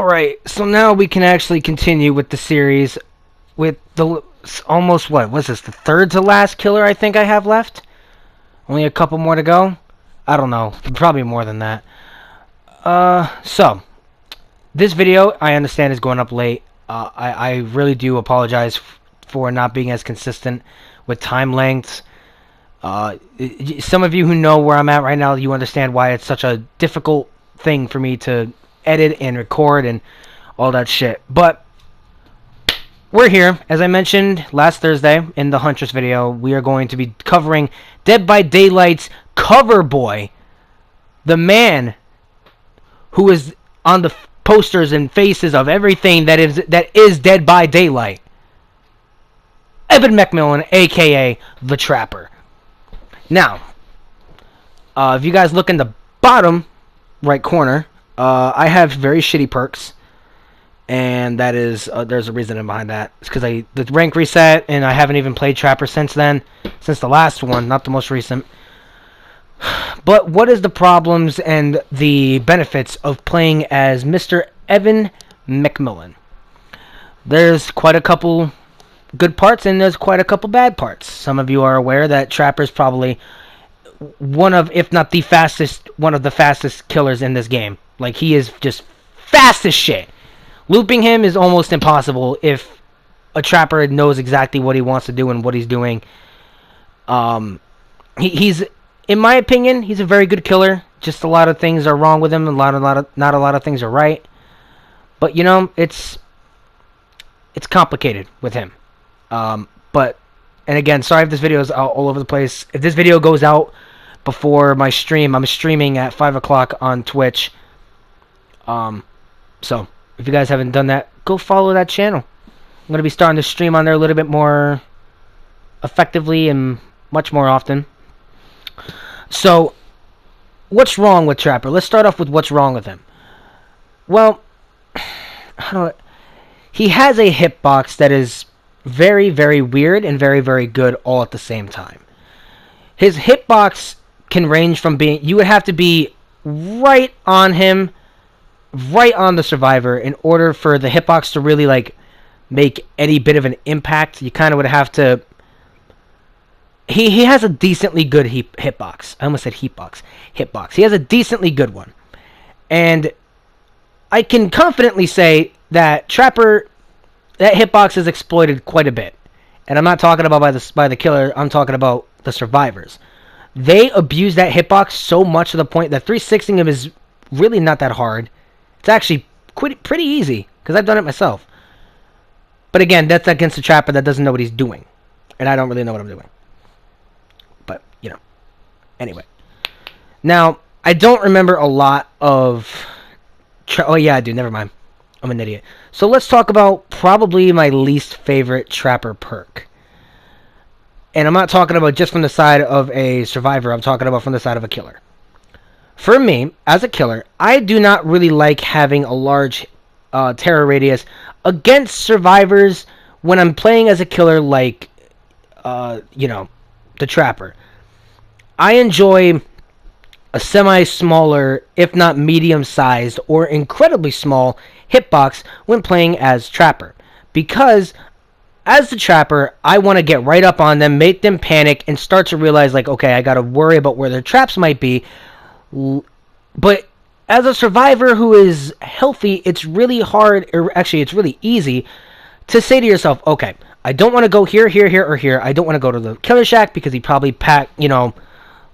Alright, so now we can actually continue with the series with the almost, what was this, the third to last killer I think I have left? Only a couple more to go? I don't know, probably more than that. So, this video, I understand, is going up late. I really do apologize for not being as consistent with time lengths. Some of you who know where I'm at right now, you understand why it's such a difficult thing for me to edit and record and all that shit. But we're here. As I mentioned last Thursday in the Huntress video, we are going to be covering Dead by Daylight's cover boy, the man who is on the posters and faces of everything that is Dead by Daylight, Evan McMillan, aka the Trapper. Now, if you guys look in the bottom right corner, I have very shitty perks, and that is there's a reason behind that. It's because the rank reset, and I haven't even played Trapper since then, since the last one, not the most recent. But what is the problems and the benefits of playing as Mr. Evan McMillan? There's quite a couple good parts, and there's quite a couple bad parts. Some of you are aware that Trapper is probably one of, if not the fastest, one of the fastest killers in this game. Like, he is just fast as shit. Looping him is almost impossible if a Trapper knows exactly what he wants to do and what he's doing. He's, in my opinion, he's a very good killer. Just a lot of things are wrong with him, not a lot of things are right. But you know, it's complicated with him. But, and again, sorry if this video is all over the place. If this video goes out before my stream, I'm streaming at 5 o'clock on Twitch. So, if you guys haven't done that, go follow that channel. I'm going to be starting to stream on there a little bit more effectively and much more often. So, what's wrong with Trapper? Let's start off with what's wrong with him. Well, he has a hitbox that is very, very weird and very, very good all at the same time. His hitbox can range from being, you would have to be right on him, right on the survivor, in order for the hitbox to really like make any bit of an impact. You kind of would have to. He has a decently good hitbox. I almost said hitbox. He has a decently good one, and I can confidently say that Trapper, that hitbox is exploited quite a bit. And I'm not talking about by the killer. I'm talking about the survivors. They abuse that hitbox so much to the point that 360ing him is really not that hard. It's actually pretty easy, because I've done it myself. But again, that's against a Trapper that doesn't know what he's doing. And I don't really know what I'm doing. But, you know. Anyway. Now, I don't remember a lot of... Oh, yeah, I do. Never mind. I'm an idiot. So let's talk about probably my least favorite Trapper perk. And I'm not talking about just from the side of a survivor. I'm talking about from the side of a killer. For me, as a killer, I do not really like having a large terror radius against survivors when I'm playing as a killer like, you know, the Trapper. I enjoy a semi-smaller, if not medium-sized or incredibly small hitbox when playing as Trapper. Because as the Trapper, I want to get right up on them, make them panic, and start to realize, like, okay, I got to worry about where their traps might be. But as a survivor who is healthy, it's really hard, or actually it's really easy to say to yourself, okay, I don't want to go here, here, here, or here. I don't want to go to the killer shack because he probably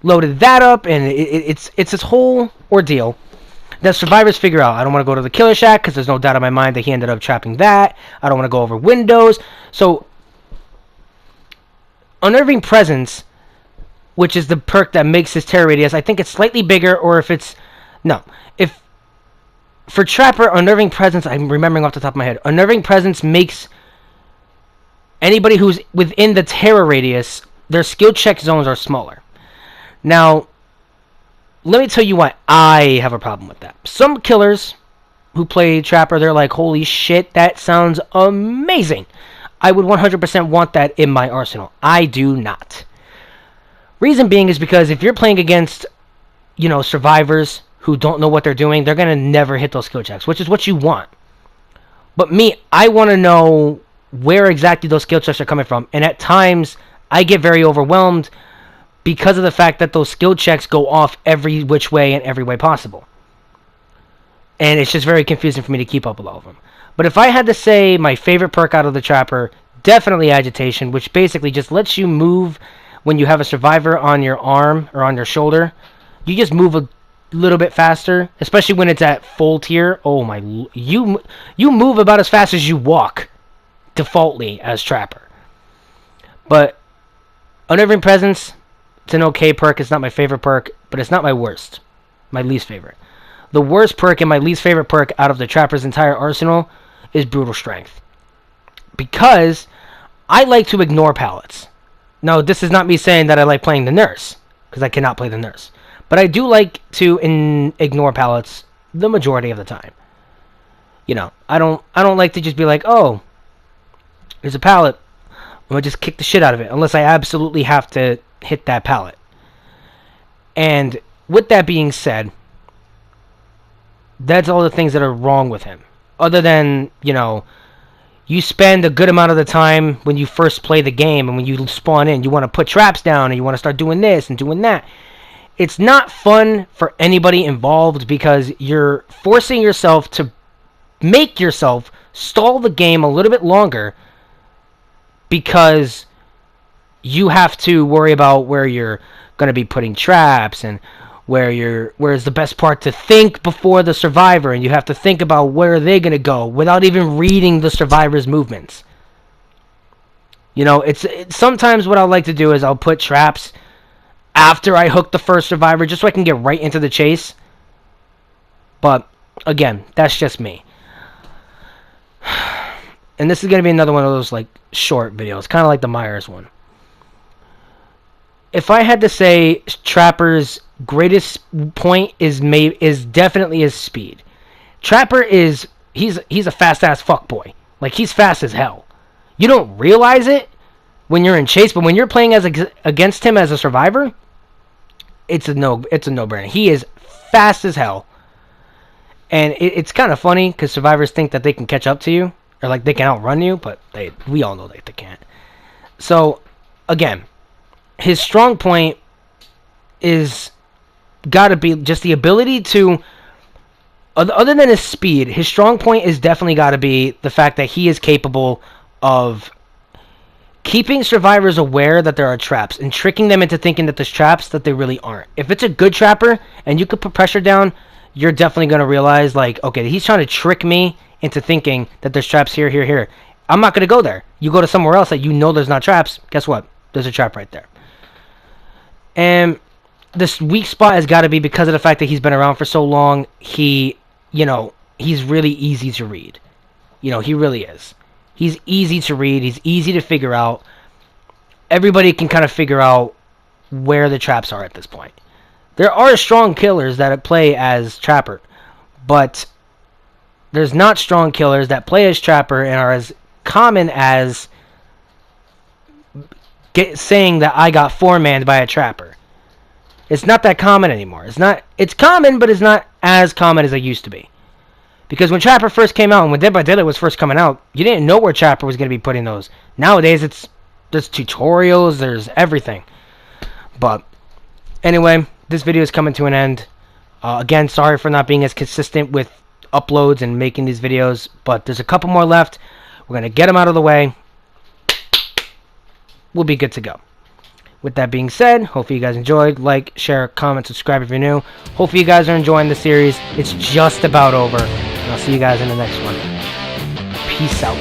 loaded that up, and it's this whole ordeal that survivors figure out. I don't want to go to the killer shack because there's no doubt in my mind that he ended up trapping that. I don't want to go over windows. So, Unnerving Presence, which is the perk that makes his terror radius, I think it's slightly bigger, or if it's... No. If... For Trapper, Unnerving Presence, I'm remembering off the top of my head, Unnerving Presence makes anybody who's within the terror radius, their skill check zones are smaller. Now, let me tell you why I have a problem with that. Some killers who play Trapper, they're like, holy shit, that sounds amazing. I would 100% want that in my arsenal. I do not. Reason being is because if you're playing against, you know, survivors who don't know what they're doing, they're going to never hit those skill checks, which is what you want. But me, I want to know where exactly those skill checks are coming from. And at times, I get very overwhelmed because of the fact that those skill checks go off every which way and every way possible. And it's just very confusing for me to keep up with all of them. But if I had to say my favorite perk out of the Trapper, definitely Agitation, which basically just lets you move when you have a survivor on your arm or on your shoulder. You just move a little bit faster, especially when it's at full tier. Oh my, you move about as fast as you walk, defaultly as Trapper. But Unnerving Presence, it's an okay perk. It's not my favorite perk, but it's not my worst. My least favorite. The worst perk and my least favorite perk out of the Trapper's entire arsenal is Brutal Strength. Because I like to ignore pallets. Now, this is not me saying that I like playing the nurse, because I cannot play the nurse. But I do like to ignore pallets the majority of the time. You know, I don't like to just be like, oh, there's a pallet. I'm going to just kick the shit out of it, unless I absolutely have to hit that pallet. And with that being said, that's all the things that are wrong with him. Other than, you know, you spend a good amount of the time when you first play the game and when you spawn in, you want to put traps down and you want to start doing this and doing that. It's not fun for anybody involved because you're forcing yourself to make yourself stall the game a little bit longer because you have to worry about where you're going to be putting traps and where's the best part to think before the survivor, and you have to think about where they're going to go without even reading the survivor's movements. You know, it's sometimes what I'll like to do is I'll put traps after I hook the first survivor just so I can get right into the chase. But again, that's just me. And this is going to be another one of those like short videos, kind of like the Myers one. If I had to say Trapper's greatest point is definitely his speed. Trapper he's a fast ass fuckboy. Like, he's fast as hell. You don't realize it when you're in chase, but when you're playing against him as a survivor, it's a no-brainer. He is fast as hell. And it's kind of funny because survivors think that they can catch up to you or like they can outrun you, but we all know that they can't. So again, his strong point is got to be just the ability to, other than his speed, his strong point is definitely got to be the fact that he is capable of keeping survivors aware that there are traps and tricking them into thinking that there's traps that they really aren't. If it's a good Trapper and you could put pressure down, you're definitely going to realize, like, okay, he's trying to trick me into thinking that there's traps here, here, here. I'm not going to go there. You go to somewhere else that you know there's not traps. Guess what? There's a trap right there. And this weak spot has got to be because of the fact that he's been around for so long. He's really easy to read. You know, he really is. He's easy to read. He's easy to figure out. Everybody can kind of figure out where the traps are at this point. There are strong killers that play as Trapper, but there's not strong killers that play as Trapper and are as common as saying that I got four-manned by a Trapper. It's not that common anymore. It's common, but it's not as common as it used to be. Because when Trapper first came out, and when Dead by Daylight was first coming out, you didn't know where Trapper was going to be putting those. Nowadays, there's tutorials, there's everything. But anyway, this video is coming to an end. Again, sorry for not being as consistent with uploads and making these videos, but there's a couple more left. We're going to get them out of the way. We'll be good to go. With that being said, hopefully you guys enjoyed. Like, share, comment, subscribe if you're new. Hopefully you guys are enjoying the series. It's just about over. And I'll see you guys in the next one. Peace out.